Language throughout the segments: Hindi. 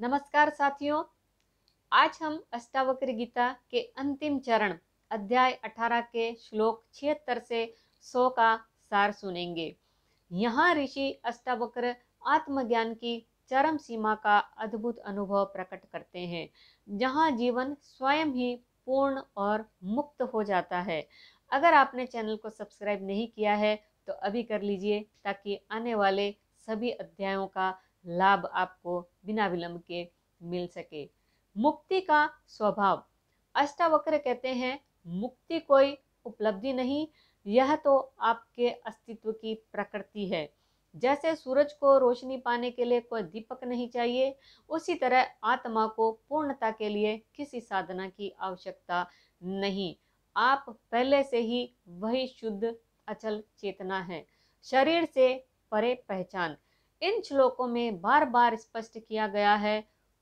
नमस्कार साथियों, आज हम अष्टावक्र गीता के अंतिम चरण अध्याय 18 के श्लोक 76 से 100 का सार सुनेंगे। यहाँ ऋषि अष्टावक्र आत्मज्ञान की चरम सीमा का अद्भुत अनुभव प्रकट करते हैं, जहाँ जीवन स्वयं ही पूर्ण और मुक्त हो जाता है। अगर आपने चैनल को सब्सक्राइब नहीं किया है तो अभी कर लीजिए, ताकि आने वाले सभी अध्यायों का लाभ आपको बिना विलंब के मिल सके। मुक्ति का स्वभाव। अष्टावक्र कहते हैं, मुक्ति कोई उपलब्धि नहीं, यह तो आपके अस्तित्व की प्रकृति है। जैसे सूरज को रोशनी पाने के लिए कोई दीपक नहीं चाहिए, उसी तरह आत्मा को पूर्णता के लिए किसी साधना की आवश्यकता नहीं। आप पहले से ही वही शुद्ध अचल चेतना है, शरीर से परे पहचान। इन श्लोकों में बार बार स्पष्ट किया गया है,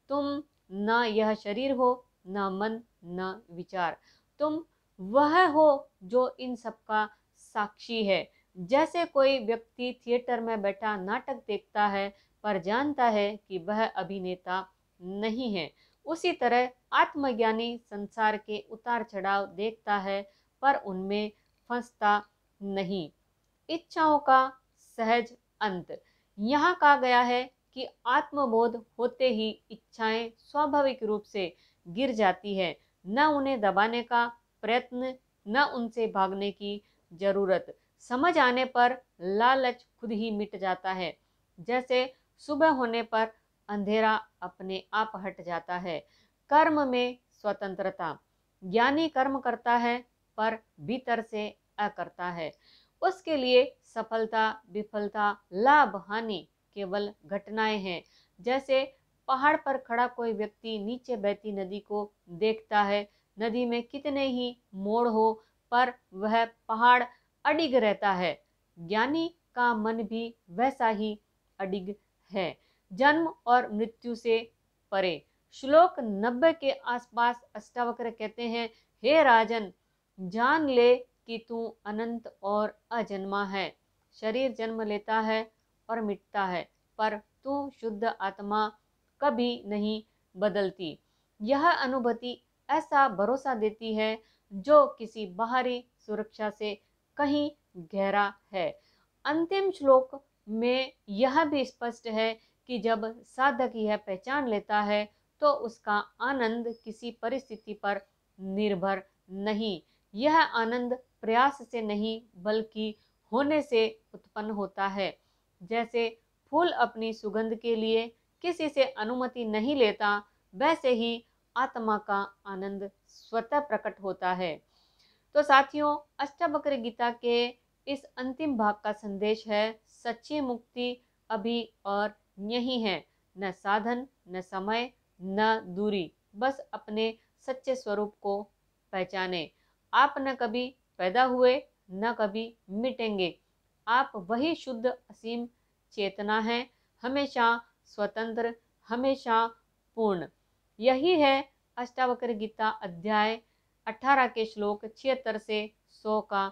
तुम न यह शरीर हो, न मन, न विचार। तुम वह हो जो इन सब का साक्षी है। जैसे कोई व्यक्ति थिएटर में बैठा नाटक देखता है पर जानता है कि वह अभिनेता नहीं है, उसी तरह आत्मज्ञानी संसार के उतार चढ़ाव देखता है पर उनमें फंसता नहीं। इच्छाओं का सहज अंत। यहाँ कहा गया है कि आत्मबोध होते ही इच्छाएं स्वाभाविक रूप से गिर जाती है, न उन्हें दबाने का प्रयत्न, न उनसे भागने की जरूरत। समझ आने पर लालच खुद ही मिट जाता है, जैसे सुबह होने पर अंधेरा अपने आप हट जाता है। कर्म में स्वतंत्रता। ज्ञानी कर्म करता है पर भीतर से अकरता है। उसके लिए सफलता, विफलता, लाभ, हानि केवल घटनाएं हैं। जैसे पहाड़ पर खड़ा कोई व्यक्ति नीचे बहती नदी को देखता है, नदी में कितने ही मोड़ हो पर वह पहाड़ अडिग रहता है। ज्ञानी का मन भी वैसा ही अडिग है, जन्म और मृत्यु से परे। श्लोक 90 के आसपास अष्टावक्र कहते हैं, हे राजन, जान ले कि तू अनंत और अजन्मा है। शरीर जन्म लेता है और मिटता है, पर तू शुद्ध आत्मा कभी नहीं बदलती। यह अनुभूति ऐसा भरोसा देती है जो किसी बाहरी सुरक्षा से कहीं गहरा है। अंतिम श्लोक में यह भी स्पष्ट है कि जब साधक यह पहचान लेता है तो उसका आनंद किसी परिस्थिति पर निर्भर नहीं। यह आनंद प्रयास से नहीं बल्कि होने से उत्पन्न होता है। जैसे फूल अपनी सुगंध के लिए किसी से अनुमति नहीं लेता, वैसे ही आत्मा का आनंद स्वतः प्रकट होता है। तो साथियों, अष्टावक्र गीता के इस अंतिम भाग का संदेश है, सच्ची मुक्ति अभी और यही है। न साधन, न समय, न दूरी, बस अपने सच्चे स्वरूप को पहचाने। आप न कभी पैदा हुए, न कभी मिटेंगे। आप वही शुद्ध असीम चेतना है, हमेशा स्वतंत्र, हमेशा पूर्ण। यही है अष्टावक्र गीता अध्याय 18 के श्लोक 76 से 100 का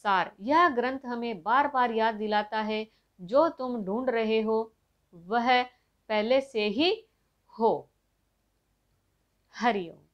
सार। यह ग्रंथ हमें बार बार याद दिलाता है, जो तुम ढूंढ रहे हो वह पहले से ही हो। हरि ओम।